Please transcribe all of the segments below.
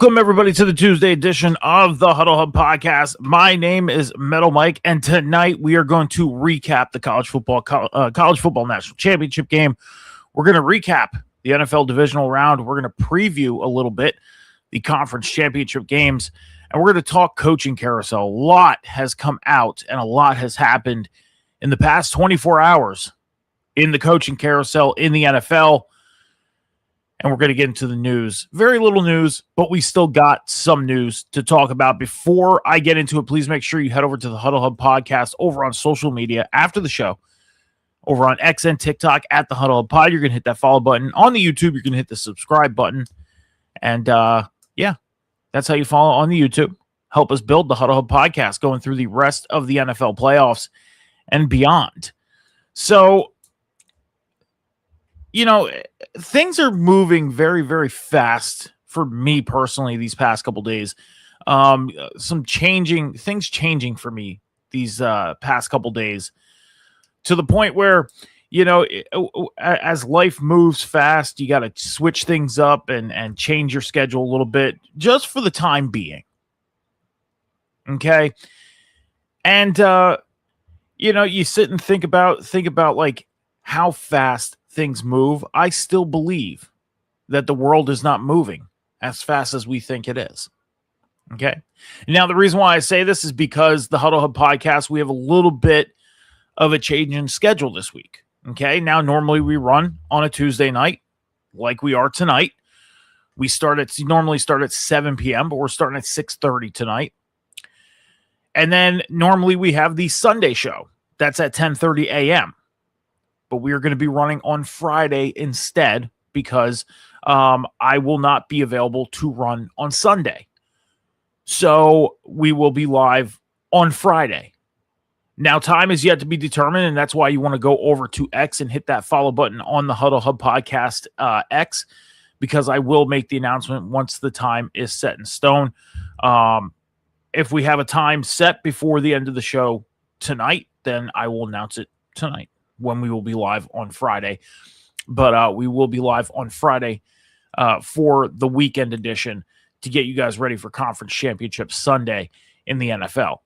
Welcome, everybody, to the Tuesday edition of the Huddle Hub podcast. My name is Metal Mike, and tonight we are going to recap the college football national championship game. We're going to recap the NFL divisional round. We're going to preview a little bit the conference championship games, and we're going to talk coaching carousel. A lot has come out, and a lot has happened in the past 24 hours in the coaching carousel in the NFL. And we're going to get into the news. Very little news, but we still got some news to talk about. Before I get into it, please make sure you head over to the Huddle Hub podcast over on social media after the show. Over on X and TikTok at the Huddle Hub Pod. You're going to hit that follow button. On the YouTube, you're going to hit the subscribe button. And yeah, that's how you follow on the YouTube. Help us build the Huddle Hub podcast going through the rest of the NFL playoffs and beyond. So, you know, things are moving very, very fast for me personally these past couple days. Things changing for me these past couple days to the point where, you know, as life moves fast, you got to switch things up and change your schedule a little bit just for the time being. Okay. And, you know, you sit and think about like how fast things move. I still believe that the world is not moving as fast as we think it is. Okay. Now, the reason why I say this is because the Huddle Hub podcast, we have a little bit of a change in schedule this week. Okay. Now, normally we run on a Tuesday night like we are tonight. We normally start at 7 p.m., but we're starting at 6:30 tonight. And then normally we have the Sunday show. That's at 10:30 a.m. But we are going to be running on Friday instead because I will not be available to run on Sunday. So we will be live on Friday. Now, time is yet to be determined, and that's why you want to go over to X and hit that follow button on the Huddle Hub Podcast X, because I will make the announcement once the time is set in stone. If we have a time set before the end of the show tonight, then I will announce it tonight when we will be live on Friday. But we will be live on Friday for the weekend edition to get you guys ready for Conference Championship Sunday in the NFL.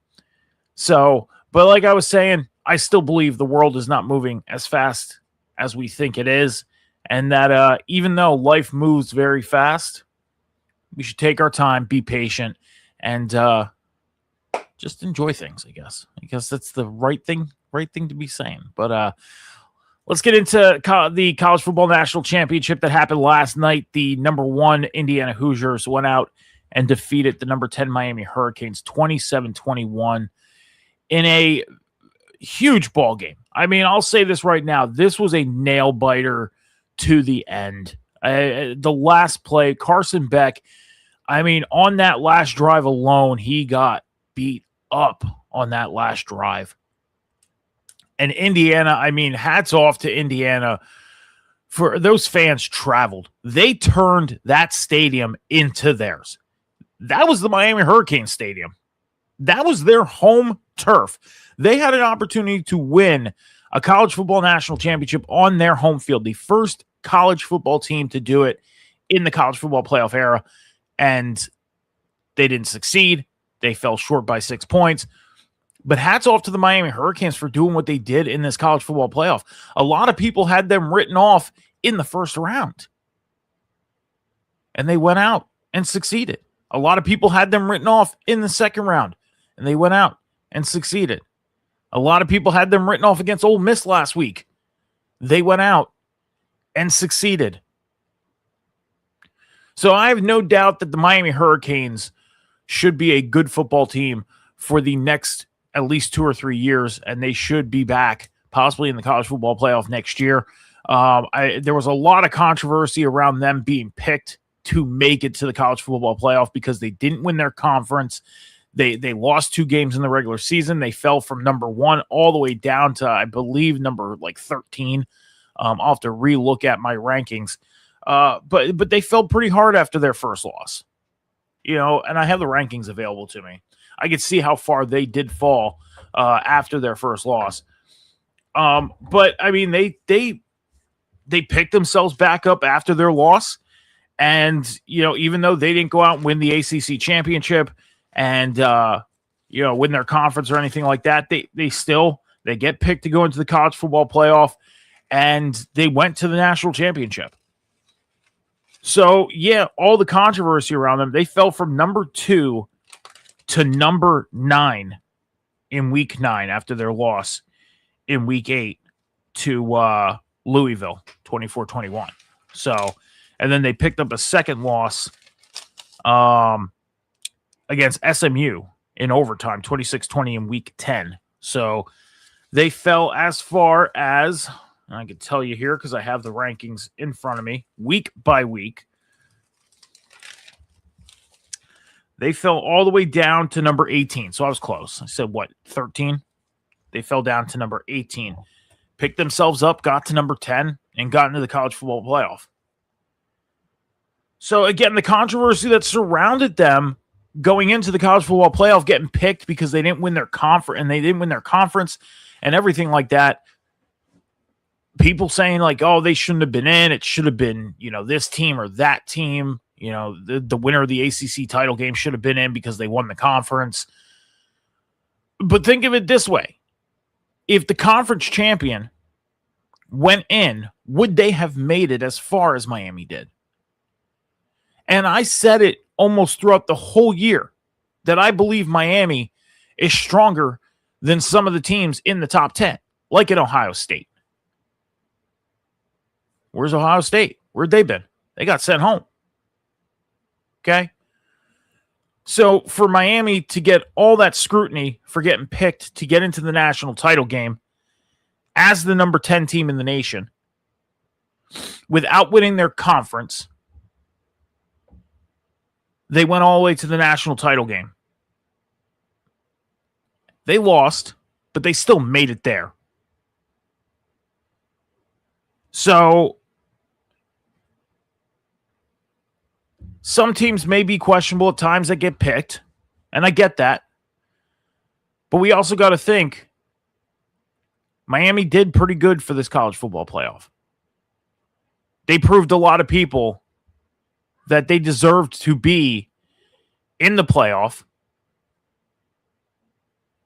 So, but like I was saying, I still believe the world is not moving as fast as we think it is. And that even though life moves very fast, we should take our time, be patient, and just enjoy things, I guess. I guess that's the right thing to be saying. But let's get into the college football national championship that happened last night. The number 1 Indiana Hoosiers went out and defeated the number 10 Miami Hurricanes 27-21 in a huge ball game. I mean, I'll say this right now. This was a nail biter to the end. The last play, Carson Beck, I mean, on that last drive alone, he got beat up on that last drive. And Indiana, I mean, hats off to Indiana for those fans traveled. They turned that stadium into theirs. That was the Miami Hurricane Stadium. That was their home turf. They had an opportunity to win a college football national championship on their home field, the first college football team to do it in the college football playoff era, and they didn't succeed. They fell short by 6 points. But hats off to the Miami Hurricanes for doing what they did in this college football playoff. A lot of people had them written off in the first round, and they went out and succeeded. A lot of people had them written off in the second round, and they went out and succeeded. A lot of people had them written off against Ole Miss last week. They went out and succeeded. So I have no doubt that the Miami Hurricanes should be a good football team for the next at least 2 or 3 years, and they should be back possibly in the college football playoff next year. There was a lot of controversy around them being picked to make it to the college football playoff because they didn't win their conference. They lost 2 games in the regular season. They fell from number 1 all the way down to, I believe, number 13. I'll have to relook at my rankings. But they fell pretty hard after their first loss. You know, and I have the rankings available to me. I could see how far they did fall after their first loss. But I mean, they picked themselves back up after their loss, And, even though they didn't go out and win the ACC championship and, win their conference or anything like that, they get picked to go into the college football playoff, and they went to the national championship. So, yeah, all the controversy around them, they fell from number 2 to number 9 in week 9 after their loss in week 8 to Louisville, 24-21. So, and then they picked up a second loss against SMU in overtime, 26-20 in week 10. So they fell as far as, I can tell you here because I have the rankings in front of me, week by week. They fell all the way down to number 18. So I was close. I said, 13? They fell down to number 18. Picked themselves up, got to number 10, and got into the college football playoff. So, again, the controversy that surrounded them going into the college football playoff, getting picked because they didn't win their conference, and everything like that. People saying, like, oh, they shouldn't have been in. It should have been, this team or that team. The winner of the ACC title game should have been in because they won the conference. But think of it this way. If the conference champion went in, would they have made it as far as Miami did? And I said it almost throughout the whole year that I believe Miami is stronger than some of the teams in the top 10, like in Ohio State. Where's Ohio State? Where'd they been? They got sent home. Okay? So for Miami to get all that scrutiny for getting picked to get into the national title game as the number 10 team in the nation without winning their conference, they went all the way to the national title game. They lost, but they still made it there. So some teams may be questionable at times that get picked, and I get that. But we also got to think Miami did pretty good for this college football playoff. They proved a lot of people that they deserved to be in the playoff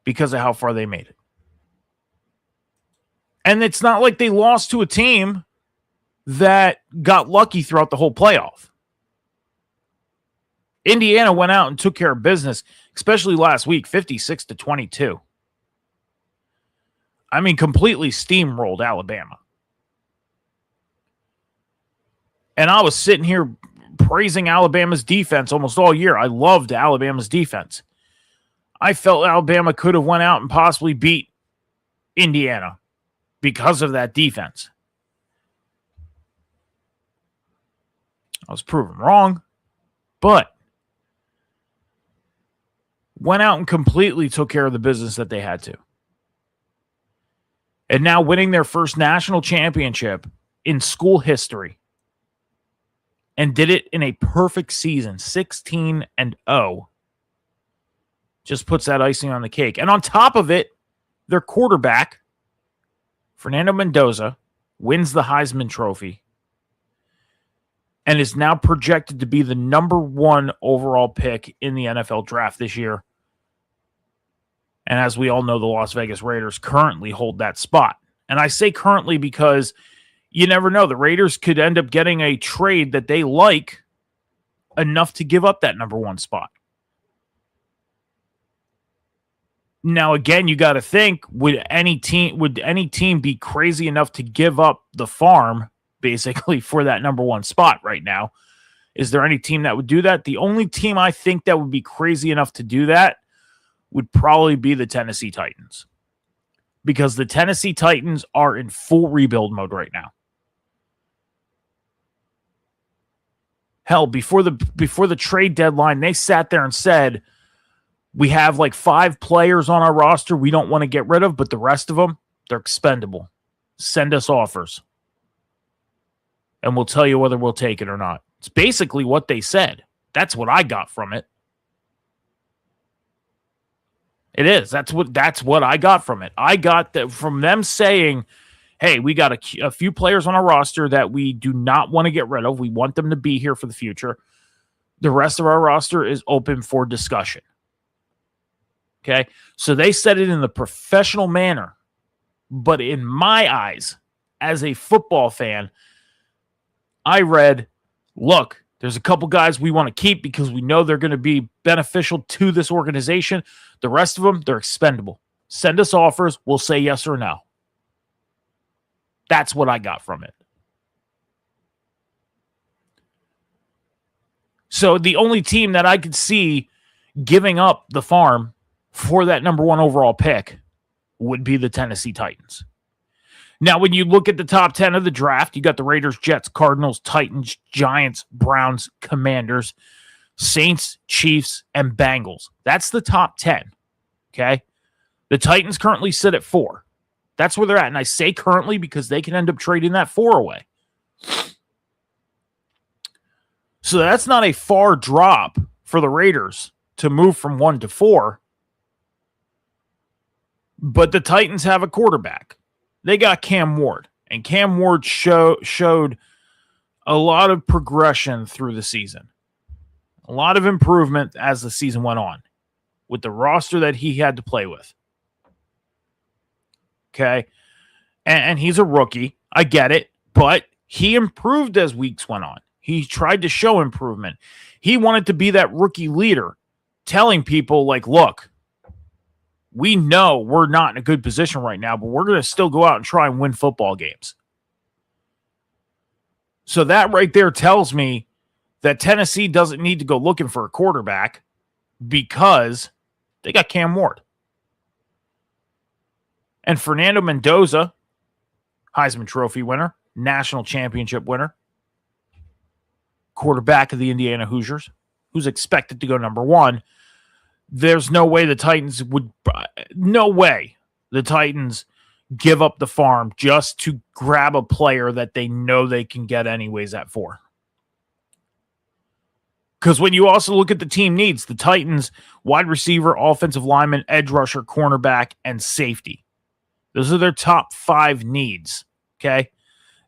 because of how far they made it. And it's not like they lost to a team that got lucky throughout the whole playoff. Indiana went out and took care of business, especially last week, 56-22. I mean, completely steamrolled Alabama. And I was sitting here praising Alabama's defense almost all year. I loved Alabama's defense. I felt Alabama could have went out and possibly beat Indiana because of that defense. I was proven wrong, but went out and completely took care of the business that they had to. And now winning their first national championship in school history, and did it in a perfect season, 16-0. Just puts that icing on the cake. And on top of it, their quarterback, Fernando Mendoza, wins the Heisman Trophy and is now projected to be the number 1 overall pick in the NFL draft this year. And as we all know, the Las Vegas Raiders currently hold that spot. And I say currently because you never know. The Raiders could end up getting a trade that they like enough to give up that number 1 spot. Now, again, you got to think, would any team be crazy enough to give up the farm, basically, for that number 1 spot right now? Is there any team that would do that? The only team I think that would be crazy enough to do that would probably be the Tennessee Titans. Because the Tennessee Titans are in full rebuild mode right now. Hell, before the trade deadline, they sat there and said, we have like 5 players on our roster we don't want to get rid of, but the rest of them, they're expendable. Send us offers. And we'll tell you whether we'll take it or not. It's basically what they said. That's what I got from it. It is. That's what I got from it. I got that from them saying, hey, we got a few players on our roster that we do not want to get rid of. We want them to be here for the future. The rest of our roster is open for discussion. Okay? So they said it in the professional manner. But in my eyes, as a football fan, I read, look, there's a couple guys we want to keep because we know they're going to be beneficial to this organization. The rest of them, they're expendable. Send us offers. We'll say yes or no. That's what I got from it. So the only team that I could see giving up the farm for that number 1 overall pick would be the Tennessee Titans. Now, when you look at the top 10 of the draft, you got the Raiders, Jets, Cardinals, Titans, Giants, Browns, Commanders, Saints, Chiefs, and Bengals. That's the top 10, okay? The Titans currently sit at 4. That's where they're at, and I say currently because they can end up trading that 4 away. So that's not a far drop for the Raiders to move from 1 to 4. But the Titans have a quarterback. They got Cam Ward, and Cam Ward showed a lot of progression through the season. A lot of improvement as the season went on with the roster that he had to play with. Okay? And he's a rookie. I get it. But he improved as weeks went on. He tried to show improvement. He wanted to be that rookie leader, telling people, like, look, we know we're not in a good position right now, but we're going to still go out and try and win football games. So that right there tells me that Tennessee doesn't need to go looking for a quarterback because they got Cam Ward. And Fernando Mendoza, Heisman Trophy winner, national championship winner, quarterback of the Indiana Hoosiers, who's expected to go number 1. There's no way the Titans give up the farm just to grab a player that they know they can get anyways at 4. Because when you also look at the team needs, the Titans, wide receiver, offensive lineman, edge rusher, cornerback, and safety. Those are their top 5 needs, okay?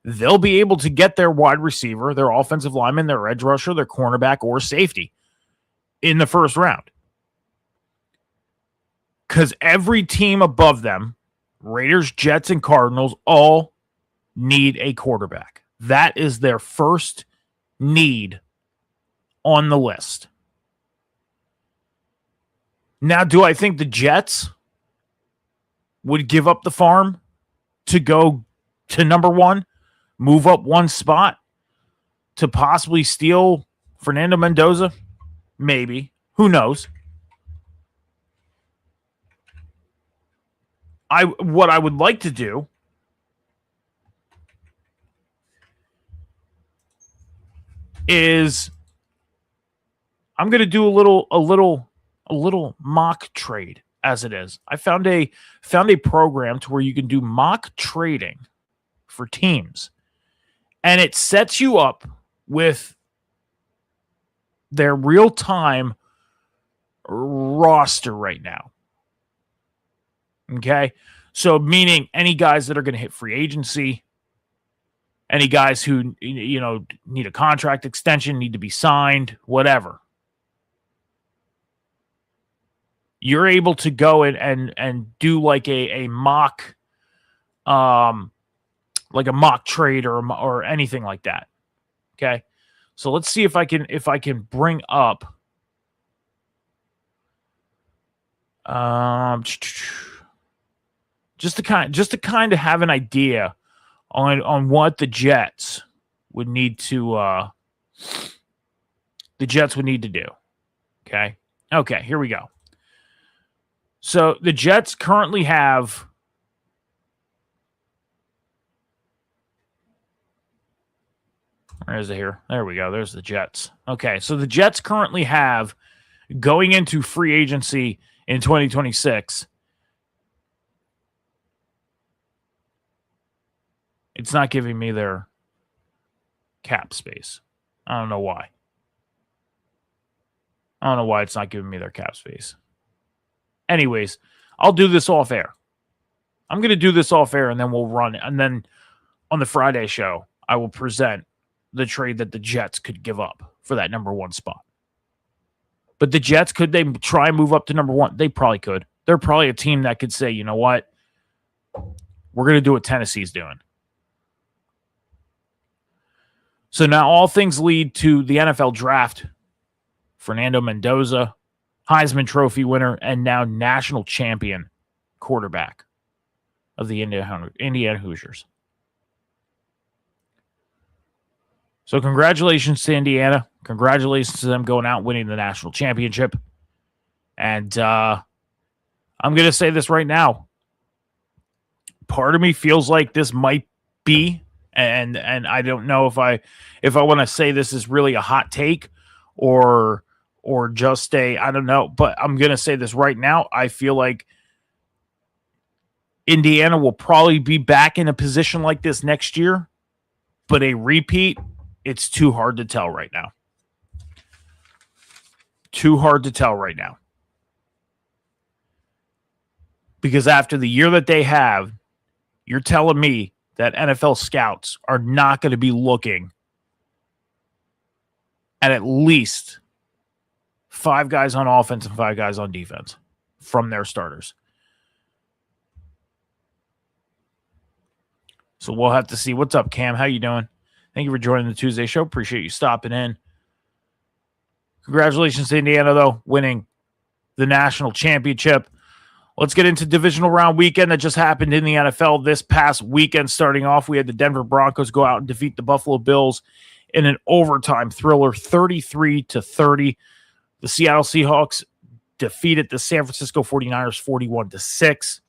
They'll be able to get their wide receiver, their offensive lineman, their edge rusher, their cornerback, or safety in the first round. Because every team above them, Raiders, Jets, and Cardinals, all need a quarterback. That is their first need on the list. Now, do I think the Jets would give up the farm to go to number 1, move up 1 spot to possibly steal Fernando Mendoza? Maybe. Who knows? What I would like to do is I'm going to do a little mock trade as it is. I found a program to where you can do mock trading for teams, and it sets you up with their real-time roster right now. Okay? So meaning any guys that are going to hit free agency, any guys who, need a contract extension, need to be signed, whatever. You're able to go and do like a mock trade or anything like that. Okay? So let's see if I can bring up just to kind of have an idea on what the Jets would need to do. Okay? Okay, here we go. So the Jets currently have where is it here? There we go. There's the Jets. Okay, so the Jets currently have, going into free agency in 2026, it's not giving me their cap space. I don't know why. I don't know why it's not giving me their cap space. Anyways, I'll do this off air. I'm going to do this off air, and then we'll run it. And then on the Friday show, I will present the trade that the Jets could give up for that number 1 spot. But the Jets, could they try and move up to number 1? They probably could. They're probably a team that could say, you know what? We're going to do what Tennessee's doing. So now all things lead to the NFL draft. Fernando Mendoza, Heisman Trophy winner, and now national champion quarterback of the Indiana Hoosiers. So congratulations to Indiana. Congratulations to them going out and winning the national championship. And I'm going to say this right now. Part of me feels like this might be, and I don't know if I want to say this is really a hot take or just I don't know, but I'm going to say this right now. I feel like Indiana will probably be back in a position like this next year, but a repeat, it's too hard to tell right now. Too hard to tell right now. Because after the year that they have, you're telling me that NFL scouts are not going to be looking at least 5 guys on offense and 5 guys on defense from their starters. So we'll have to see. What's up, Cam? How you doing? Thank you for joining the Tuesday show. Appreciate you stopping in. Congratulations to Indiana, though, winning the national championship. Let's get into divisional round weekend that just happened in the NFL this past weekend. Starting off, we had the Denver Broncos go out and defeat the Buffalo Bills in an overtime thriller, 33-30. The Seattle Seahawks defeated the San Francisco 49ers 41-6.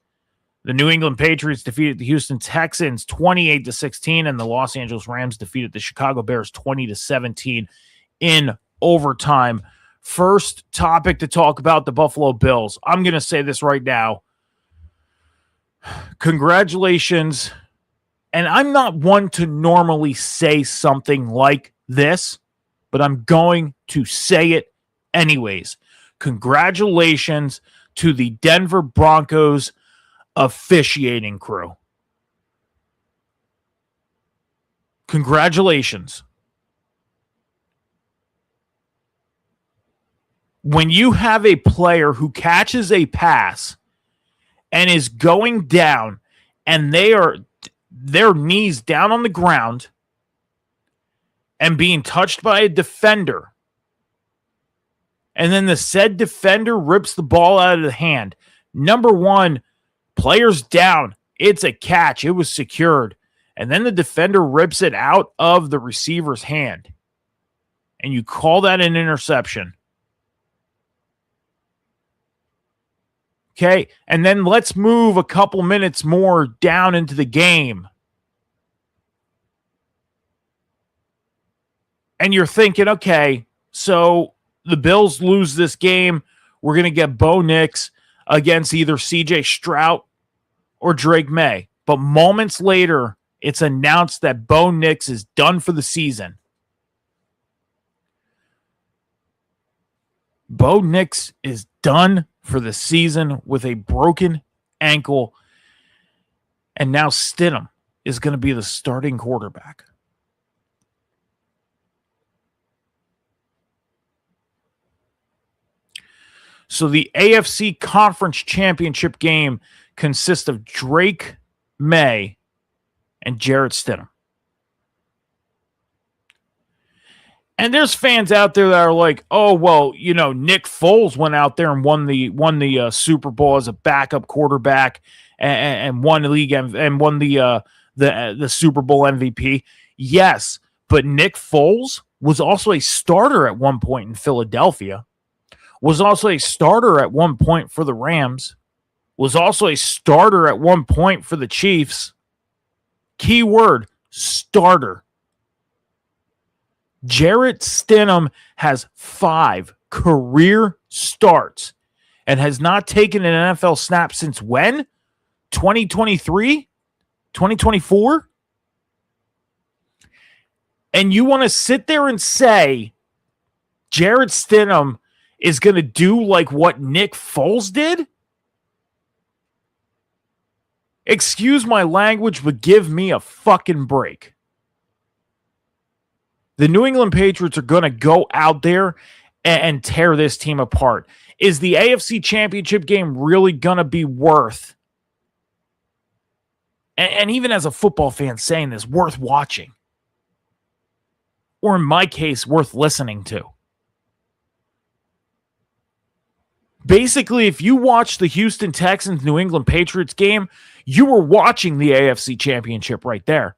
The New England Patriots defeated the Houston Texans 28-16, and the Los Angeles Rams defeated the Chicago Bears 20-17 in overtime. First topic to talk about, the Buffalo Bills. I'm going to say this right now. Congratulations. And I'm not one to normally say something like this, but I'm going to say it anyways. Congratulations to the Denver Broncos officiating crew. Congratulations. When you have a player who catches a pass and is going down and their knees down on the ground and being touched by a defender, and then the said defender rips the ball out of the hand. Number one, player's down. It's a catch. It was secured. And then the defender rips it out of the receiver's hand. And you call that an interception. Okay, and then let's move a couple minutes more down into the game. And you're thinking, okay, so the Bills lose this game. We're going to get Bo Nix against either C.J. Stroud or Drake May. But moments later, it's announced that Bo Nix is done for the season. Bo Nix is done for the season with a broken ankle. And now Stidham is going to be the starting quarterback. So the AFC Conference Championship game consists of Drake May and Jarrett Stidham. And there's fans out there that are like, oh, well, you know, Nick Foles went out there and won the Super Bowl as a backup quarterback and won the league and won the Super Bowl MVP. Yes, but Nick Foles was also a starter at one point in Philadelphia, was also a starter at one point for the Rams, was also a starter at one point for the Chiefs. Key word, starter. Jarrett Stidham has 5 career starts and has not taken an NFL snap since when? 2023? 2024? And you want to sit there and say Jarrett Stidham is going to do like what Nick Foles did? Excuse my language, but give me a fucking break. The New England Patriots are going to go out there and tear this team apart. Is the AFC Championship game really going to be worth, and even as a football fan saying this, worth watching? Or in my case, worth listening to? Basically, if you watch the Houston Texans New England Patriots game, you were watching the AFC Championship right there.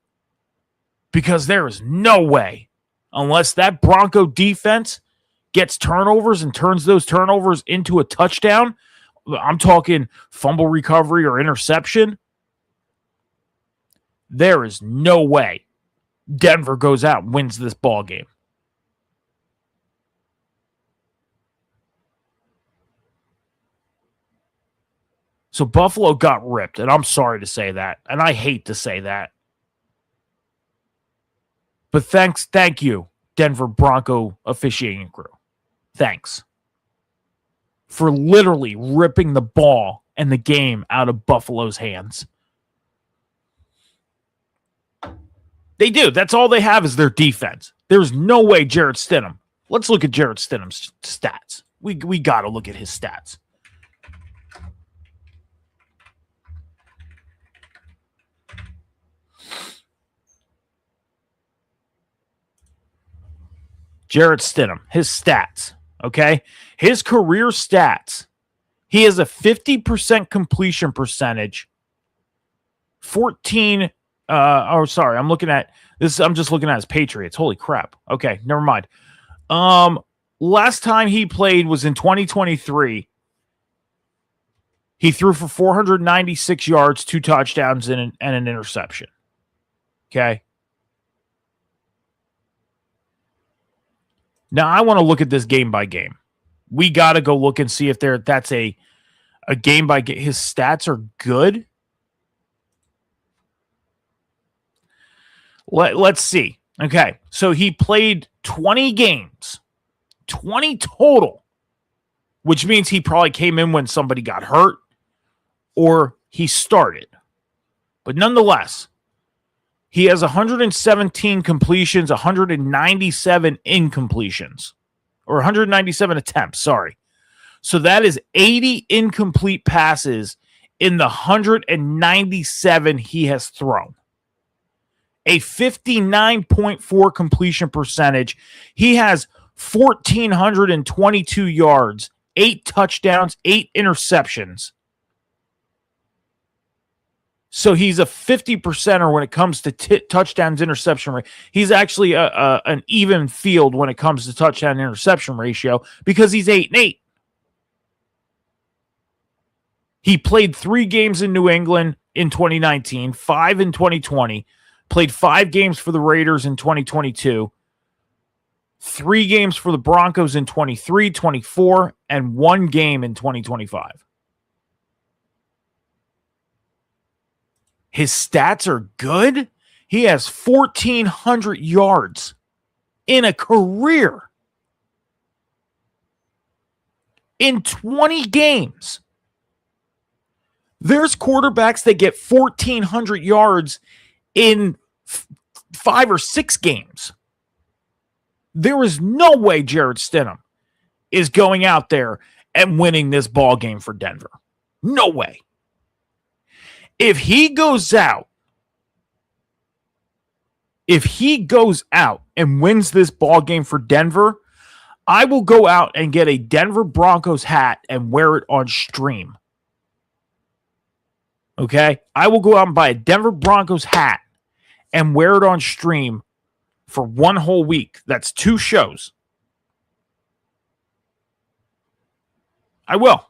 Because there is no way, unless that Bronco defense gets turnovers and turns those turnovers into a touchdown, I'm talking fumble recovery or interception, there is no way Denver goes out and wins this ball game. So Buffalo got ripped, and I'm sorry to say that, and I hate to say that. But thank you, Denver Bronco officiating crew. Thanks for literally ripping the ball and the game out of Buffalo's hands. They do. That's all they have is their defense. There's no way Jarrett Stidham. Let's look at Jarrett Stidham's stats. We got to look at his stats. Jarrett Stidham, his stats, okay? His career stats. He has a 50% completion percentage. I'm looking at this. I'm just looking at his Patriots. Holy crap. Okay, never mind. Last time he played was in 2023. He threw for 496 yards, 2 touchdowns, and an interception. Okay. Now, I want to look at this game by game. We got to go look and see if that's a game by game. His stats are good. Let's see. Okay, so he played 20 games, 20 total, which means he probably came in when somebody got hurt or he started. But nonetheless, he has 117 completions, 197 incompletions, or 197 attempts, sorry. So that is 80 incomplete passes in the 197 he has thrown. A 59.4 completion percentage. He has 1,422 yards, 8 touchdowns, 8 interceptions. So he's a 50%er when it comes to touchdowns, interception rate. He's actually an even field when it comes to touchdown interception ratio because he's 8-8. He played 3 games in New England in 2019, 5 in 2020, played 5 games for the Raiders in 2022, 3 games for the Broncos in 23, 24, and 1 game in 2025. His stats are good. He has 1,400 yards in a career. In 20 games. There's quarterbacks that get 1,400 yards in 5 or 6 games. There is no way Jarrett Stidham is going out there and winning this ball game for Denver. No way. If he goes out and wins this ball game for Denver, I will go out and get a Denver Broncos hat and wear it on stream. Okay? I will go out and buy a Denver Broncos hat and wear it on stream for 1 whole week. That's 2 shows. I will.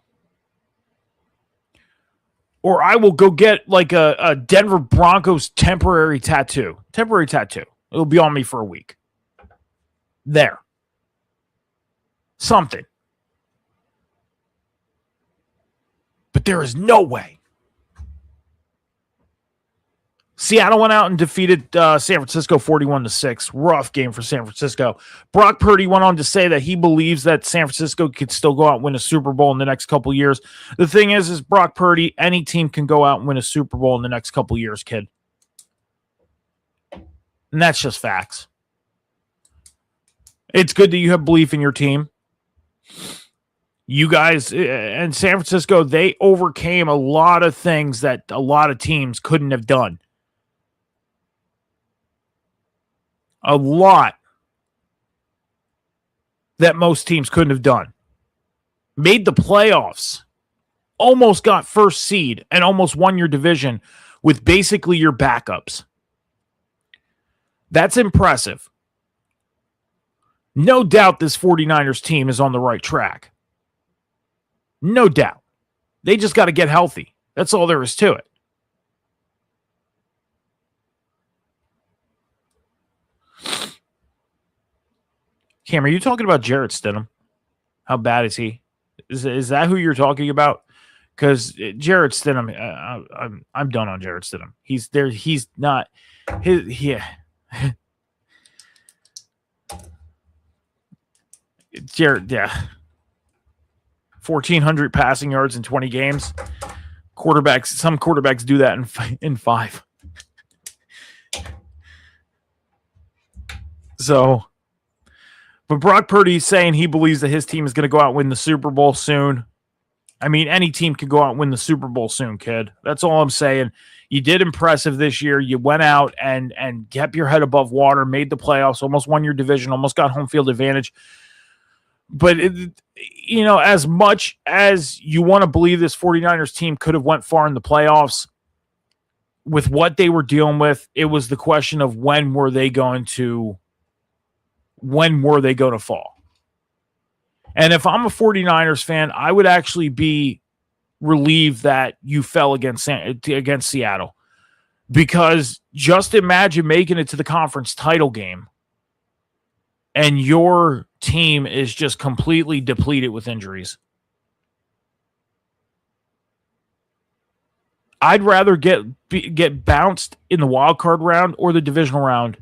Or I will go get like a Denver Broncos temporary tattoo. Temporary tattoo. It'll be on me for a week. There. Something. But there is no way Seattle went out and defeated San Francisco 41-6. Rough game for San Francisco. Brock Purdy went on to say that he believes that San Francisco could still go out and win a Super Bowl in the next couple years. The thing is Brock Purdy, any team can go out and win a Super Bowl in the next couple years, kid. And that's just facts. It's good that you have belief in your team. You guys and San Francisco, they overcame a lot of things that a lot of teams couldn't have done. A lot that most teams couldn't have done. Made the playoffs. Almost got first seed and almost won your division with basically your backups. That's impressive. No doubt this 49ers team is on the right track. No doubt. They just got to get healthy. That's all there is to it. Cam, are you talking about Jarrett Stidham? How bad is he? Is that who you're talking about? Because Jarrett Stidham, I'm done on Jarrett Stidham. He's there. He's not. Yeah. Jarrett, yeah. 1,400 passing yards in 20 games. Some quarterbacks do that in 5. So, but Brock Purdy's saying he believes that his team is going to go out and win the Super Bowl soon. I mean, any team can go out and win the Super Bowl soon, kid. That's all I'm saying. You did impressive this year. You went out and kept your head above water, made the playoffs, almost won your division, almost got home field advantage. But, as much as you want to believe this 49ers team could have went far in the playoffs, with what they were dealing with, it was the question of when were they going to fall. And if I'm a 49ers fan, I would actually be relieved that you fell against Seattle. Because just imagine making it to the conference title game and your team is just completely depleted with injuries. I'd rather get bounced in the wild card round or the divisional round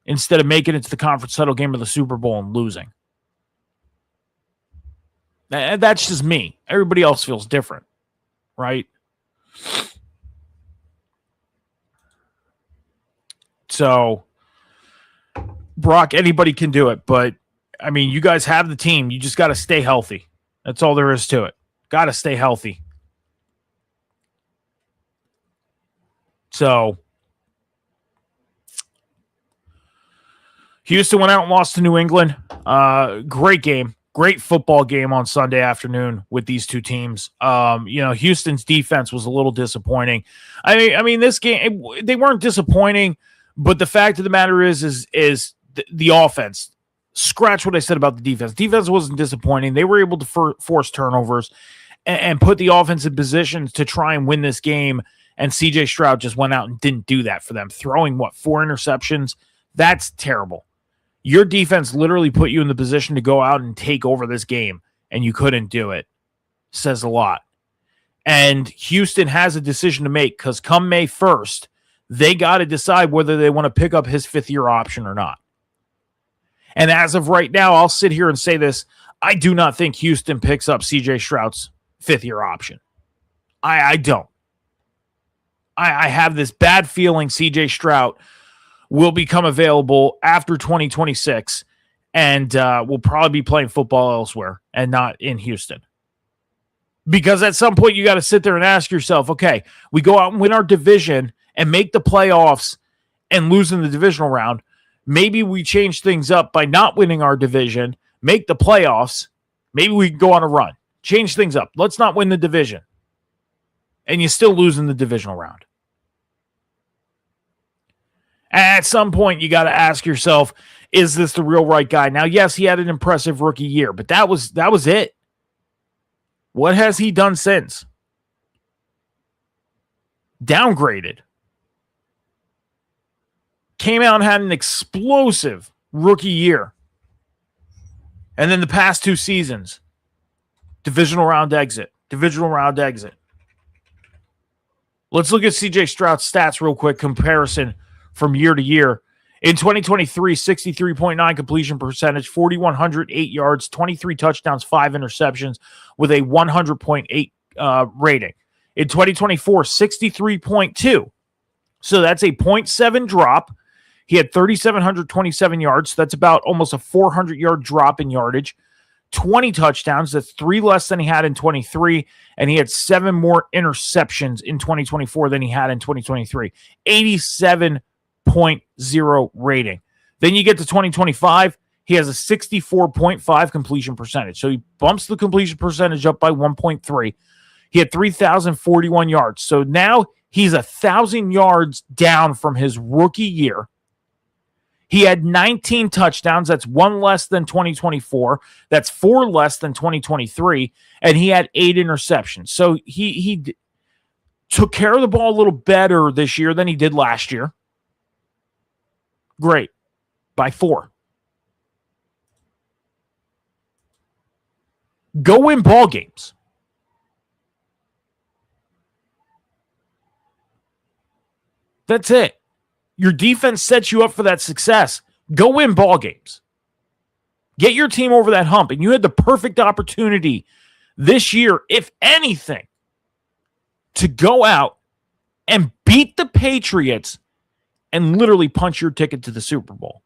instead of making it to the conference title game of the Super Bowl and losing. That's just me. Everybody else feels different, right? So, Brock, anybody can do it, but I mean, you guys have the team. You just got to stay healthy. That's all there is to it. Got to stay healthy. So, Houston went out and lost to New England. Great game. Great football game on Sunday afternoon with these two teams. Houston's defense was a little disappointing. I mean, this game, they weren't disappointing, but the fact of the matter is the offense. Scratch what I said about the defense. Defense wasn't disappointing. They were able to force turnovers and put the offense in positions to try and win this game. And C.J. Stroud just went out and didn't do that for them. Throwing, 4 interceptions? That's terrible. Your defense literally put you in the position to go out and take over this game, and you couldn't do it. Says a lot. And Houston has a decision to make because come May 1st, they got to decide whether they want to pick up his 5th-year option or not. And as of right now, I'll sit here and say this. I do not think Houston picks up C.J. Stroud's 5th-year option. I don't. I have this bad feeling C.J. Stroud will become available after 2026 and will probably be playing football elsewhere and not in Houston. Because at some point you got to sit there and ask yourself, okay, we go out and win our division and make the playoffs and lose in the divisional round. Maybe we change things up by not winning our division, make the playoffs. Maybe we can go on a run. Change things up. Let's not win the division. And you still lose in the divisional round. At some point, you got to ask yourself, is this the real right guy? Now, yes, he had an impressive rookie year, but that was it. What has he done since? Downgraded. Came out and had an explosive rookie year. And then the past 2 seasons, divisional round exit. Let's look at CJ Stroud's stats real quick, comparison from year to year. In 2023, 63.9 completion percentage, 4,108 yards, 23 touchdowns, 5 interceptions with a 100.8 rating. In 2024, 63.2. So that's a 0.7 drop. He had 3,727 yards. So that's about almost a 400-yard drop in yardage. 20 touchdowns. That's 3 less than he had in 23. And he had 7 more interceptions in 2024 than he had in 2023. 87.0 rating. Then you get to 2025. He has a 64.5 completion percentage. So he bumps the completion percentage up by 1.3. He had 3,041 yards. So now he's 1,000 yards down from his rookie year. He had 19 touchdowns. That's 1 less than 2024. That's 4 less than 2023. And he had 8 interceptions. So he took care of the ball a little better this year than he did last year. Great. By 4. Go win ball games. That's it. Your defense sets you up for that success. Go win ball games. Get your team over that hump. And you had the perfect opportunity this year, if anything, to go out and beat the Patriots and literally punch your ticket to the Super Bowl.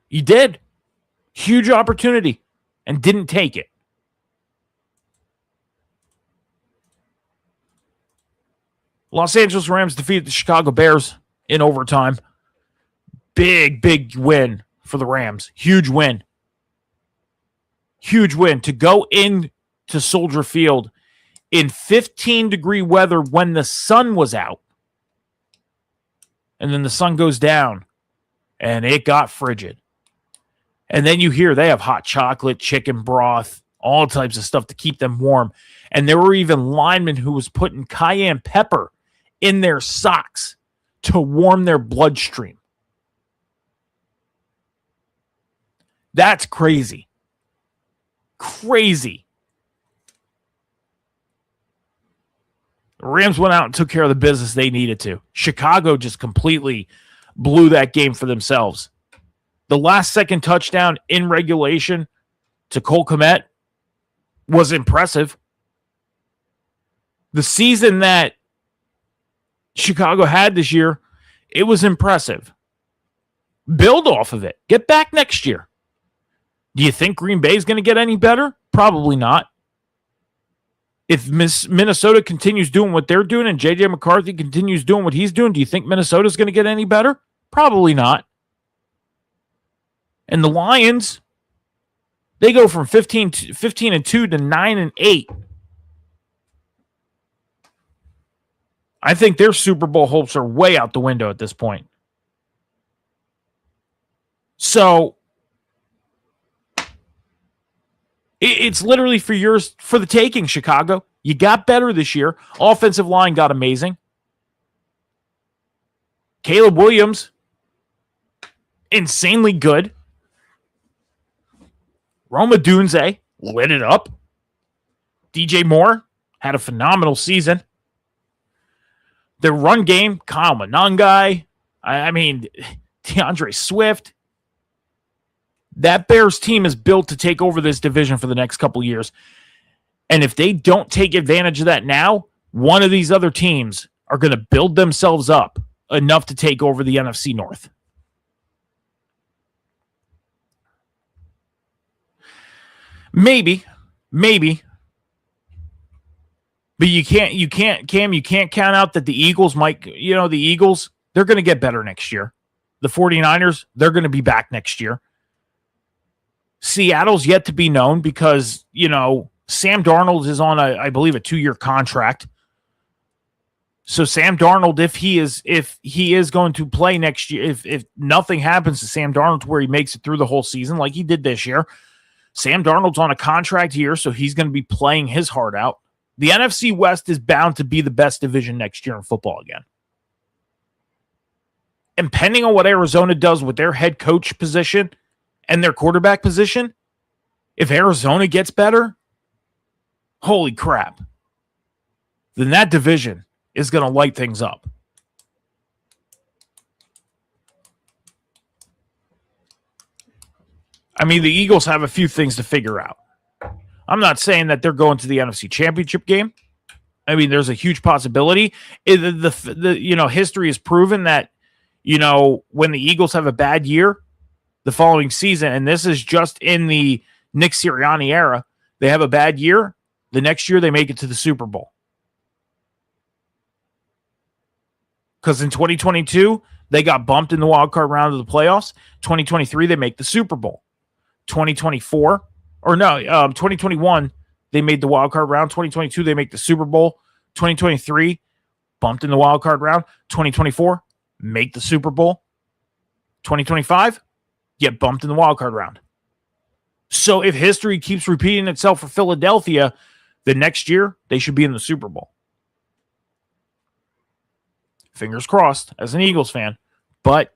You did. Huge opportunity and didn't take it. Los Angeles Rams defeated the Chicago Bears in overtime. Big win for the Rams. Huge win. Huge win to go into Soldier Field in 15-degree weather when the sun was out. And then the sun goes down, and it got frigid. And then you hear they have hot chocolate, chicken broth, all types of stuff to keep them warm. And there were even linemen who was putting cayenne pepper in their socks to warm their bloodstream. That's crazy. Crazy. The Rams went out and took care of the business they needed to. Chicago just completely blew that game for themselves. The last second touchdown in regulation to Cole Kmet was impressive. The season that Chicago had this year, it was impressive. Build off of it. Get back next year. Do you think Green Bay is going to get any better? Probably not. If Minnesota continues doing what they're doing and J.J. McCarthy continues doing what he's doing, do you think Minnesota is going to get any better? Probably not. And the Lions, they go from 15-2 to 9-8. I think their Super Bowl hopes are way out the window at this point. So it's literally for the taking, Chicago. You got better this year. Offensive line got amazing. Caleb Williams, insanely good. Roma Dunze lit it up. DJ Moore had a phenomenal season. Their run game, Kyle Monangai, DeAndre Swift. That Bears team is built to take over this division for the next couple years. And if they don't take advantage of that now, one of these other teams are going to build themselves up enough to take over the NFC North. Maybe. But you can't count out that the Eagles they're going to get better next year. The 49ers, they're going to be back next year. Seattle's yet to be known because, Sam Darnold is on I believe a 2-year contract. So Sam Darnold, if he is going to play next year, if nothing happens to Sam Darnold where he makes it through the whole season like he did this year, Sam Darnold's on a contract here, so he's going to be playing his heart out. The NFC West is bound to be the best division next year in football again. And depending on what Arizona does with their head coach position and their quarterback position, if Arizona gets better, holy crap. then that division is going to light things up. I mean, the Eagles have a few things to figure out. I'm not saying that they're going to the NFC Championship game. I mean, there's a huge possibility. History has proven that, when the Eagles have a bad year the following season, and this is just in the Nick Sirianni era, they have a bad year, the next year they make it to the Super Bowl. Because in 2022, they got bumped in the wild card round of the playoffs. 2023, they make the Super Bowl. 2021, they made the wild card round. 2022, they make the Super Bowl. 2023, bumped in the wild card round. 2024, make the Super Bowl. 2025, get bumped in the wild card round. So if history keeps repeating itself for Philadelphia, the next year, they should be in the Super Bowl. Fingers crossed as an Eagles fan, but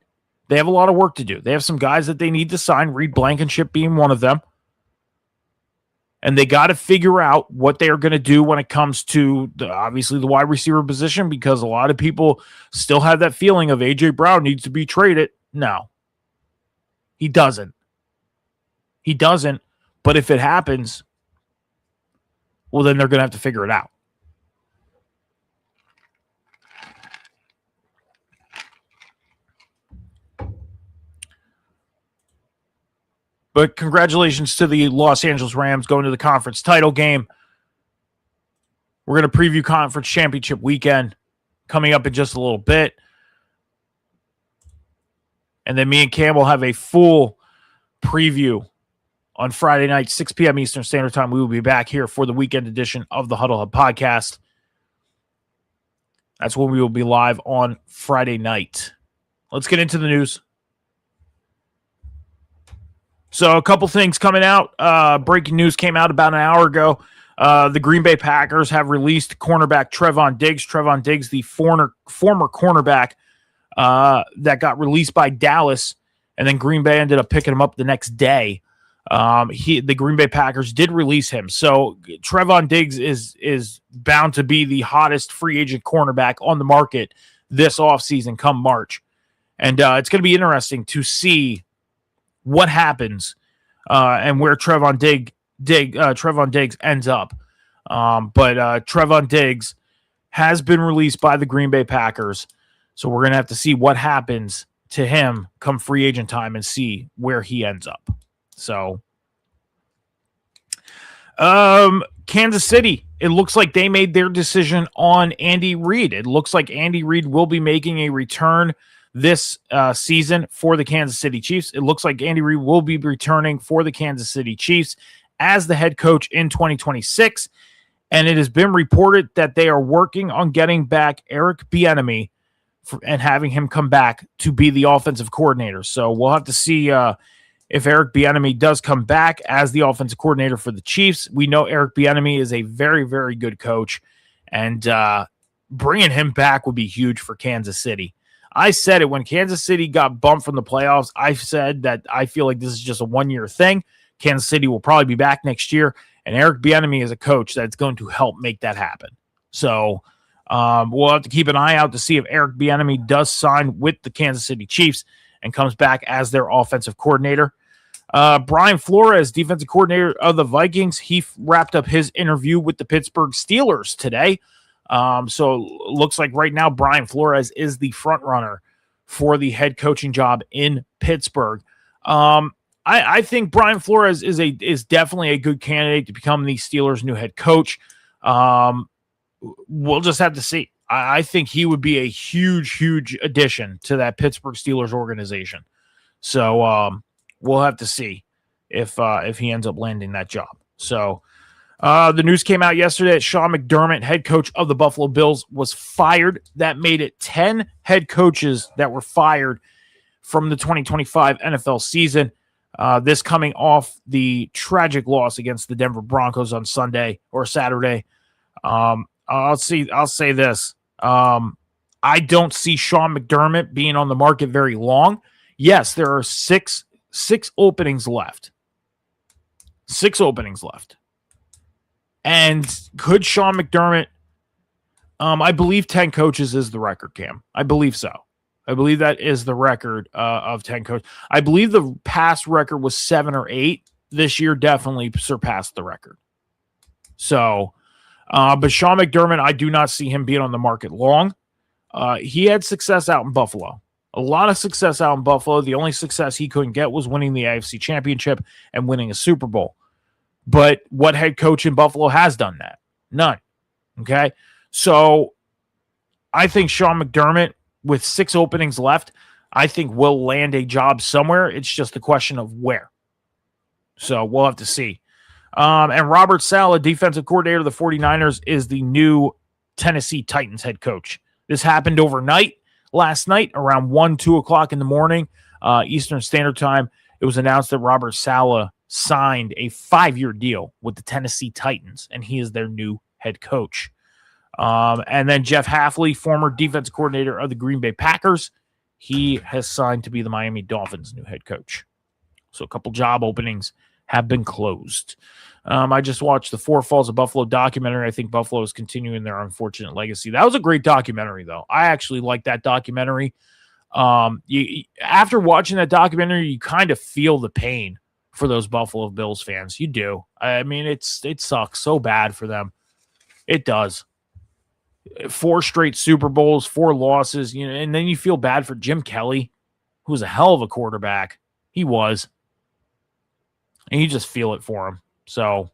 they have a lot of work to do. They have some guys that they need to sign, Reed Blankenship being one of them. And they got to figure out what they are going to do when it comes to, obviously, the wide receiver position, because a lot of people still have that feeling of A.J. Brown needs to be traded. No, he doesn't. He doesn't. But if it happens, well, then they're going to have to figure it out. But congratulations to the Los Angeles Rams going to the conference title game. We're going to preview conference championship weekend coming up in just a little bit. And then me and Cam will have a full preview on Friday night, 6 p.m. Eastern Standard Time. We will be back here for the weekend edition of the Huddle Hub podcast. That's when we will be live on Friday night. Let's get into the news. So a couple things coming out. Breaking news came out about an hour ago. The Green Bay Packers have released cornerback Trevon Diggs. Trevon Diggs, the former cornerback that got released by Dallas, and then Green Bay ended up picking him up the next day. The Green Bay Packers did release him. So Trevon Diggs is bound to be the hottest free agent cornerback on the market this offseason come March. And it's going to be interesting to see what happens and where Trevon Diggs ends up. But Trevon Diggs has been released by the Green Bay Packers. So we're going to have to see what happens to him come free agent time and see where he ends up. So Kansas City, it looks like they made their decision on Andy Reid. It looks like Andy Reid will be making a return this season for the Kansas City Chiefs. It looks like Andy Reid will be returning for the Kansas City Chiefs as the head coach in 2026. And it has been reported that they are working on getting back Eric Bieniemy and having him come back to be the offensive coordinator. So we'll have to see if Eric Bieniemy does come back as the offensive coordinator for the Chiefs. We know Eric Bieniemy is a very, very good coach, and bringing him back would be huge for Kansas City. I said it when Kansas City got bumped from the playoffs. I said that I feel like this is just a one-year thing. Kansas City will probably be back next year, and Eric Bieniemy is a coach that's going to help make that happen. So we'll have to keep an eye out to see if Eric Bieniemy does sign with the Kansas City Chiefs and comes back as their offensive coordinator. Brian Flores, defensive coordinator of the Vikings, he wrapped up his interview with the Pittsburgh Steelers today. So it looks like right now Brian Flores is the front runner for the head coaching job in Pittsburgh. I think Brian Flores is definitely a good candidate to become the Steelers' new head coach. We'll just have to see. I think he would be a huge, huge addition to that Pittsburgh Steelers organization. So we'll have to see if he ends up landing that job. So the news came out yesterday that Sean McDermott, head coach of the Buffalo Bills, was fired. That made it 10 head coaches that were fired from the 2025 NFL season. This coming off the tragic loss against the Denver Broncos on Sunday or Saturday. I'll say this. I don't see Sean McDermott being on the market very long. Yes, there are six openings left. 6 openings left. And could Sean McDermott I believe 10 coaches is the record, Cam. I believe so. I believe that is the record of 10 coaches. I believe the past record was 7 or 8. This year definitely surpassed the record. So, but Sean McDermott, I do not see him being on the market long. He had success out in Buffalo. A lot of success out in Buffalo. The only success he couldn't get was winning the AFC Championship and winning a Super Bowl. But what head coach in Buffalo has done that? None. Okay? So I think Sean McDermott, with 6 openings left, I think will land a job somewhere. It's just a question of where. So we'll have to see. And Robert Saleh, defensive coordinator of the 49ers, is the new Tennessee Titans head coach. This happened overnight. Last night, around 1, 2 o'clock in the morning, Eastern Standard Time, it was announced that Robert Saleh signed a 5-year deal with the Tennessee Titans, and he is their new head coach. And then Jeff Hafley, former defensive coordinator of the Green Bay Packers, he has signed to be the Miami Dolphins' new head coach. So a couple job openings have been closed. I just watched the Four Falls of Buffalo documentary. I think Buffalo is continuing their unfortunate legacy. That was a great documentary, though. I actually liked that documentary. After watching that documentary, you kind of feel the pain for those Buffalo Bills fans. You do. I mean, it sucks so bad for them. It does. 4 straight Super Bowls, 4 losses, and then you feel bad for Jim Kelly, who was a hell of a quarterback. He was. And you just feel it for him. So,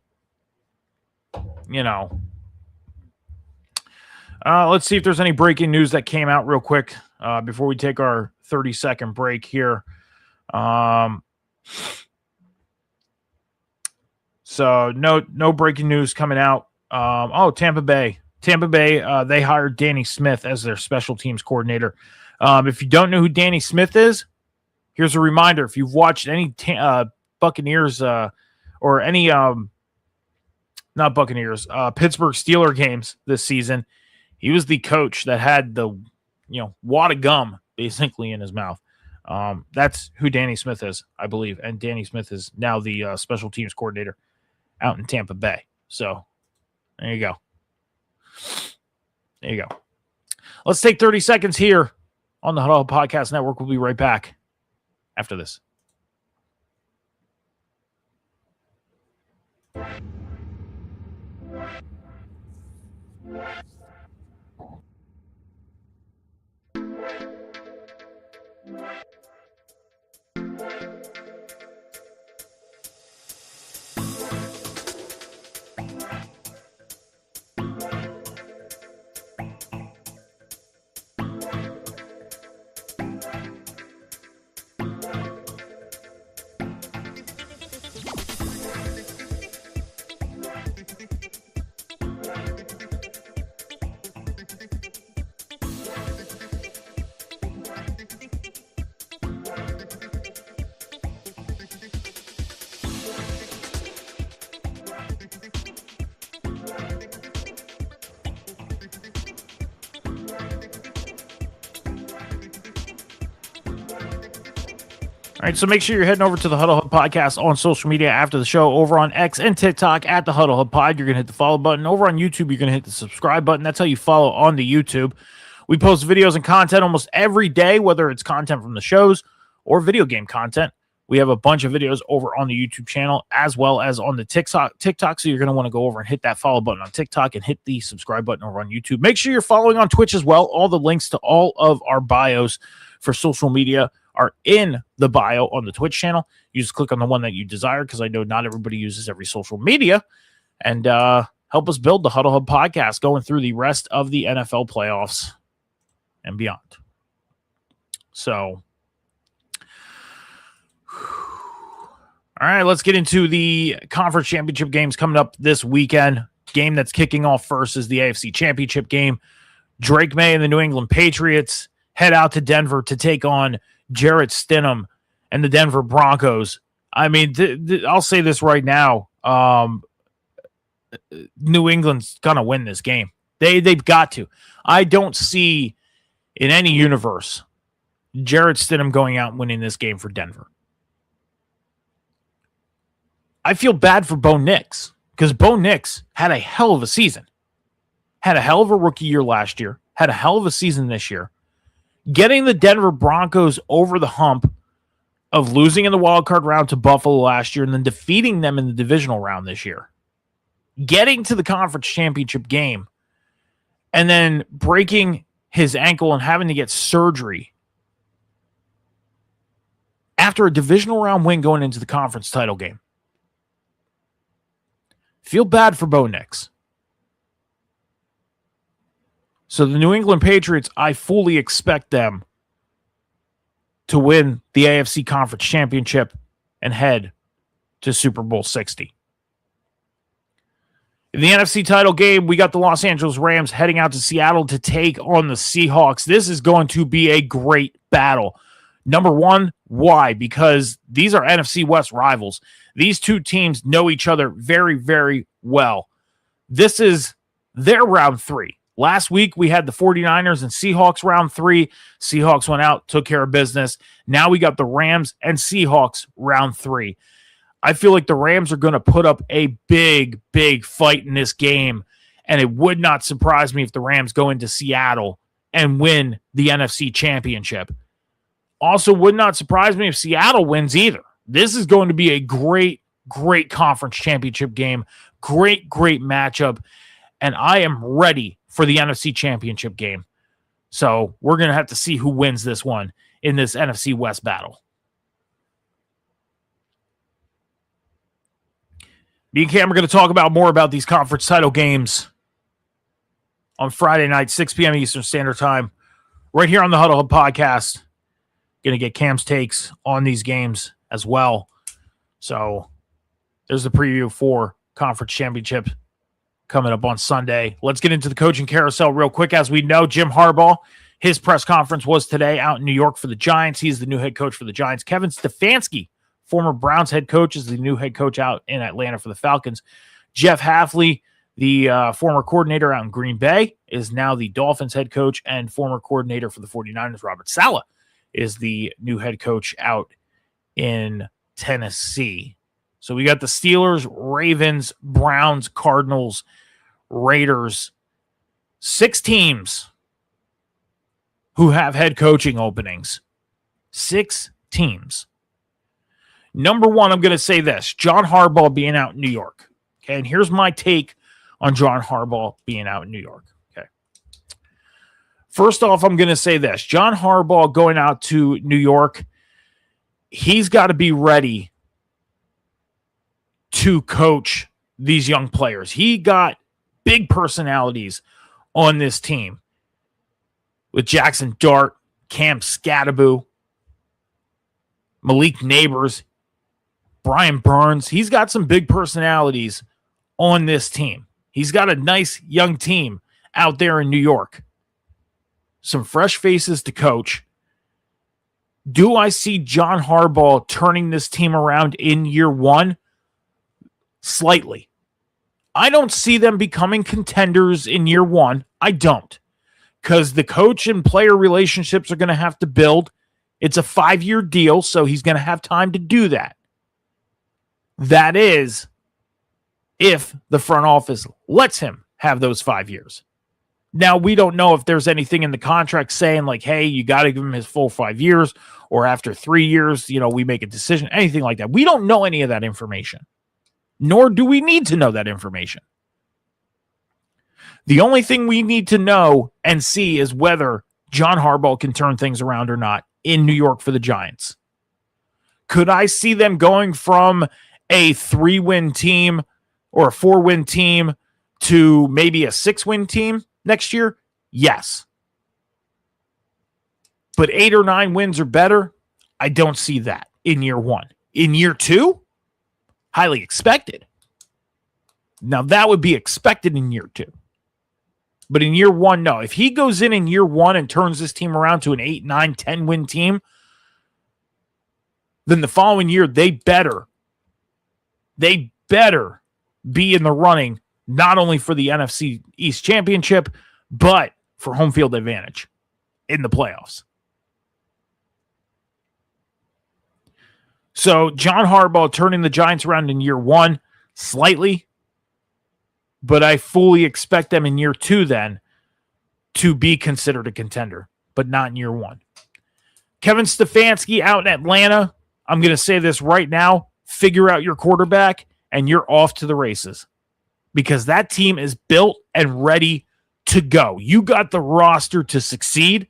let's see if there's any breaking news that came out real quick before we take our 30-second break here. So no breaking news coming out. Tampa Bay. They hired Danny Smith as their special teams coordinator. If you don't know who Danny Smith is, here's a reminder. If you've watched any Buccaneers or any not Buccaneers, Pittsburgh Steelers games this season, he was the coach that had the wad of gum basically in his mouth. That's who Danny Smith is, I believe, and Danny Smith is now the special teams coordinator out in Tampa Bay. So there you go. Let's take 30 seconds here on the Huddle Podcast Network. We'll be right back after this. All right, so make sure you're heading over to the Huddle Hub Podcast on social media after the show, over on X and TikTok at the Huddle Hub Pod. You're going to hit the follow button. Over on YouTube, you're going to hit the subscribe button. That's how you follow on the YouTube. We post videos and content almost every day, whether it's content from the shows or video game content. We have a bunch of videos over on the YouTube channel as well as on the TikTok. So you're going to want to go over and hit that follow button on TikTok and hit the subscribe button over on YouTube. Make sure you're following on Twitch as well. All the links to all of our bios for social media are in the bio on the Twitch channel. You just click on the one that you desire, because I know not everybody uses every social media, and help us build the Huddle Hub Podcast going through the rest of the NFL playoffs and beyond. So, all right, let's get into the conference championship games coming up this weekend. Game that's kicking off first is the AFC Championship game. Drake May and the New England Patriots head out to Denver to take on Jarrett Stidham and the Denver Broncos. I mean, I'll say this right now. New England's going to win this game. They've got to. I don't see in any universe Jarrett Stidham going out and winning this game for Denver. I feel bad for Bo Nix, because Bo Nix had a hell of a season. had a hell of a rookie year last year, had a hell of a season this year. Getting the Denver Broncos over the hump of losing in the wild card round to Buffalo last year and then defeating them in the divisional round this year. Getting to the conference championship game and then breaking his ankle and having to get surgery after a divisional round win going into the conference title game. Feel bad for Bo Nix. So the New England Patriots, I fully expect them to win the AFC Conference Championship and head to Super Bowl 60. In the NFC title game, we got the Los Angeles Rams heading out to Seattle to take on the Seahawks. This is going to be a great battle. Number one, why? Because these are NFC West rivals. These two teams know each other very, very well. This is their round 3. Last week, we had the 49ers and Seahawks round 3. Seahawks went out, took care of business. Now we got the Rams and Seahawks round 3. I feel like the Rams are going to put up a big, big fight in this game, and it would not surprise me if the Rams go into Seattle and win the NFC Championship. Also, would not surprise me if Seattle wins either. This is going to be a great, great conference championship game. Great, great matchup, and I am ready for the NFC Championship game. So we're going to have to see who wins this one in this NFC West battle. Me and Cam are going to talk about more about these conference title games on Friday night, 6 p.m. Eastern Standard Time, right here on the Huddle Hub Podcast. Going to get Cam's takes on these games as well. So there's the preview for Conference Championship coming up on Sunday. Let's get into the coaching carousel real quick. As we know, Jim Harbaugh, his press conference was today out in New York for the Giants. He's the new head coach for the Giants. Kevin Stefanski, former Browns head coach, is the new head coach out in Atlanta for the Falcons. Jeff Hafley, the former coordinator out in Green Bay, is now the Dolphins head coach, and former coordinator for the 49ers, Robert Saleh, is the new head coach out in Tennessee. So we got the Steelers, Ravens, Browns, Cardinals, Raiders, 6 teams who have head coaching openings. 6 teams. Number one, I'm going to say this. John Harbaugh being out in New York. Okay, and here's my take on John Harbaugh being out in New York. Okay. First off, I'm going to say this. John Harbaugh going out to New York, he's got to be ready to coach these young players. He got big personalities on this team with Jackson Dart, Cam Scattaboo, Malik Neighbors, Brian Burns. He's got some big personalities on this team. He's got a nice young team out there in New York. Some fresh faces to coach. Do I see John Harbaugh turning this team around in year one? Slightly. I don't see them becoming contenders in year one. I don't. Because the coach and player relationships are going to have to build. It's a 5-year deal, so he's going to have time to do that. That is, if the front office lets him have those 5 years. Now, we don't know if there's anything in the contract saying like, hey, you got to give him his full 5 years, or after 3 years, we make a decision, anything like that. We don't know any of that information, nor do we need to know that information. The only thing we need to know and see is whether John Harbaugh can turn things around or not in New York for the Giants. Could I see them going from a 3-win team or a 4-win team to maybe a 6-win team next year? Yes. But 8 or 9 wins or better, I don't see that in year one. In year two, highly expected. Now, that would be expected in year two. But in year one, no. If he goes in year one and turns this team around to an 8, 9, 10-win team, then the following year, they better be in the running, not only for the NFC East Championship, but for home field advantage in the playoffs. So John Harbaugh turning the Giants around in year one, slightly. But I fully expect them in year 2 then to be considered a contender, but not in year 1. Kevin Stefanski out in Atlanta. I'm going to say this right now. Figure out your quarterback, and you're off to the races because that team is built and ready to go. You got the roster to succeed,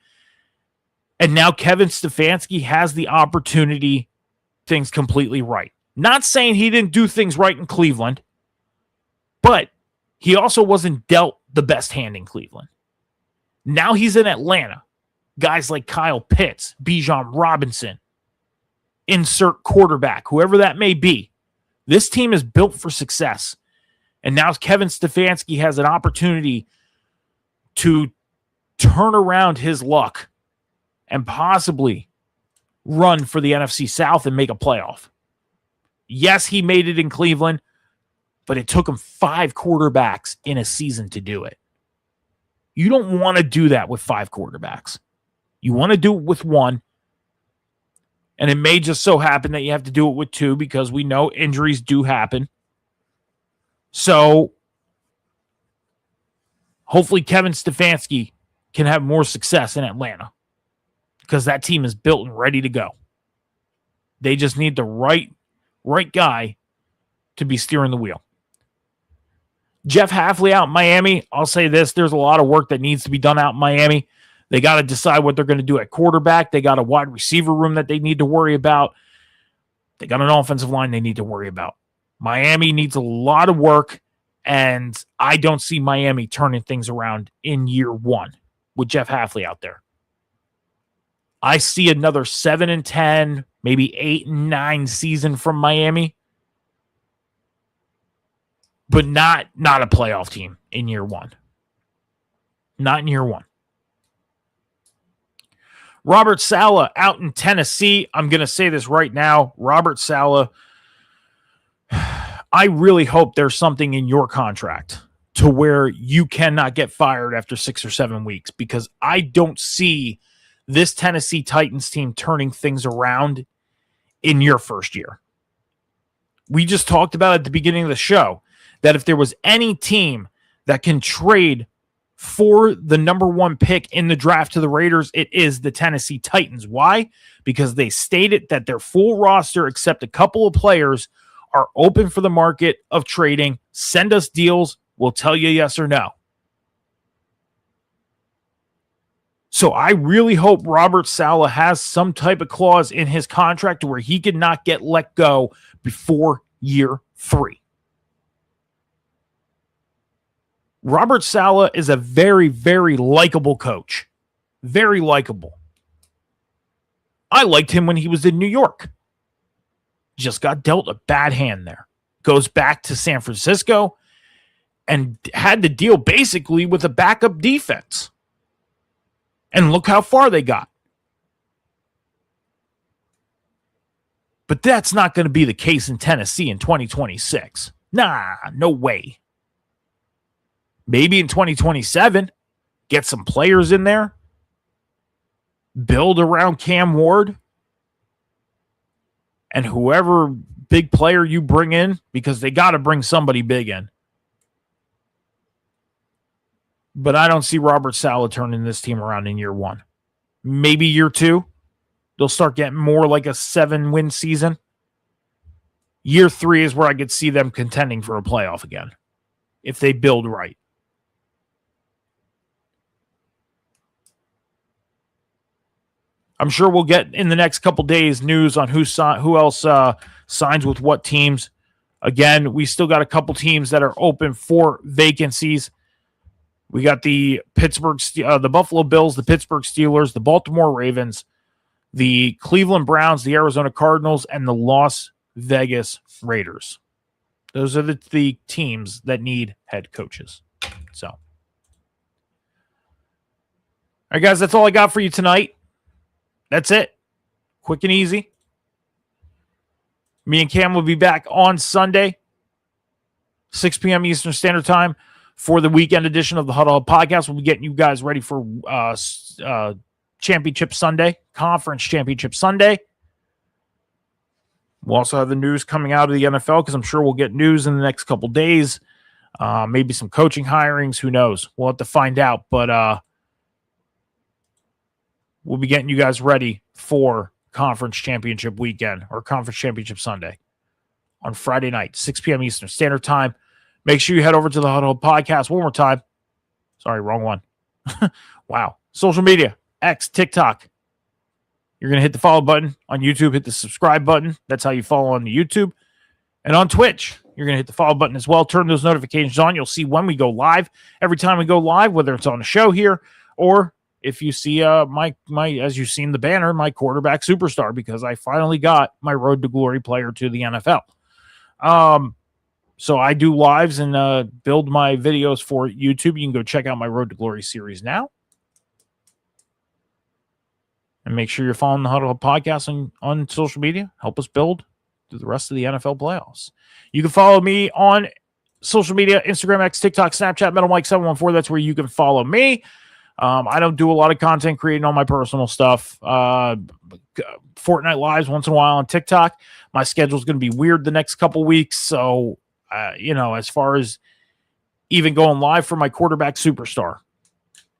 and now Kevin Stefanski has the opportunity things completely right. Not saying he didn't do things right in Cleveland, but he also wasn't dealt the best hand in Cleveland. Now he's in Atlanta. Guys like Kyle Pitts, Bijan Robinson, insert quarterback, whoever that may be. This team is built for success. And now Kevin Stefanski has an opportunity to turn around his luck and possibly run for the NFC South and make a playoff. Yes, he made it in Cleveland, but it took him 5 quarterbacks in a season to do it. You don't want to do that with 5 quarterbacks. You want to do it with 1. And it may just so happen that you have to do it with 2 because we know injuries do happen. So hopefully Kevin Stefanski can have more success in Atlanta because that team is built and ready to go. They just need the right guy to be steering the wheel. Jeff Hafley out in Miami. I'll say this. There's a lot of work that needs to be done out in Miami. They got to decide what they're going to do at quarterback. They got a wide receiver room that they need to worry about. They got an offensive line they need to worry about. Miami needs a lot of work, and I don't see Miami turning things around in year 1 with Jeff Hafley out there. I see another 7-10, maybe 8-9 season from Miami, but not a playoff team in year 1. Not in year 1. Robert Saleh out in Tennessee. I'm going to say this right now. Robert Saleh, I really hope there's something in your contract to where you cannot get fired after 6 or 7 weeks because I don't see this Tennessee Titans team turning things around in your first year. We just talked about at the beginning of the show that if there was any team that can trade for the number 1 pick in the draft to the Raiders, it is the Tennessee Titans. Why? Because they stated that their full roster, except a couple of players, are open for the market of trading. Send us deals. We'll tell you yes or no. So I really hope Robert Saleh has some type of clause in his contract where he could not get let go before year 3. Robert Saleh is a very, very likable coach. Very likable. I liked him when he was in New York. Just got dealt a bad hand there. Goes back to San Francisco and had to deal basically with a backup defense. And look how far they got. But that's not going to be the case in Tennessee in 2026. Nah, no way. Maybe in 2027, get some players in there. Build around Cam Ward. And whoever big player you bring in, because they got to bring somebody big in. But I don't see Robert Saleh turning this team around in year 1. Maybe year 2. They'll start getting more like a 7-win season. Year 3 is where I could see them contending for a playoff again. If they build right. I'm sure we'll get in the next couple days news on who else signs with what teams. Again, we still got a couple teams that are open for vacancies. We got the Buffalo Bills, the Pittsburgh Steelers, the Baltimore Ravens, the Cleveland Browns, the Arizona Cardinals, and the Las Vegas Raiders. Those are the teams that need head coaches. So, all right, guys, that's all I got for you tonight. That's it. Quick and easy. Me and Cam will be back on Sunday, 6 p.m. Eastern Standard Time, for the weekend edition of the Huddle Up Podcast. We'll be getting you guys ready for Championship Sunday, Conference Championship Sunday. We'll also have the news coming out of the NFL because I'm sure we'll get news in the next couple days. Maybe some coaching hirings. Who knows? We'll have to find out. But we'll be getting you guys ready for Conference Championship weekend or Conference Championship Sunday on Friday night, 6 p.m. Eastern Standard Time. Make sure you head over to the Huddle Podcast one more time. Sorry, wrong one. Wow. Social media, X, TikTok. You're going to hit the follow button on YouTube, hit the subscribe button. That's how you follow on the YouTube. And on Twitch, you're going to hit the follow button as well. Turn those notifications on. You'll see when we go live. Every time we go live, whether it's on the show here or if you see my as you've seen the banner, my quarterback superstar, because I finally got my Road to Glory player to the NFL. So I do lives and build my videos for YouTube. You can go check out my Road to Glory series now. And make sure you're following the Huddle Podcast on social media. Help us build through the rest of the NFL playoffs. You can follow me on social media, Instagram, X, TikTok, Snapchat, MetalMike714. That's where you can follow me. I don't do a lot of content creating on my personal stuff. Fortnite Lives once in a while on TikTok. My schedule is going to be weird the next couple weeks. So, as far as even going live for my quarterback superstar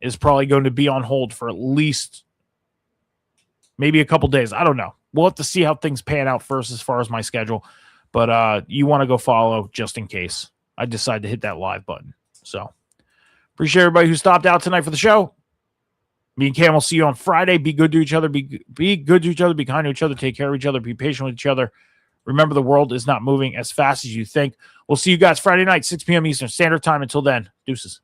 is probably going to be on hold for at least maybe a couple days. I don't know. We'll have to see how things pan out first as far as my schedule. But you want to go follow just in case I decide to hit that live button. So appreciate everybody who stopped out tonight for the show. Me and Cam will see you on Friday. Be good to each other. Be good to each other. Be kind to each other. Take care of each other. Be patient with each other. Remember, the world is not moving as fast as you think. We'll see you guys Friday night, 6 p.m. Eastern Standard Time. Until then, deuces.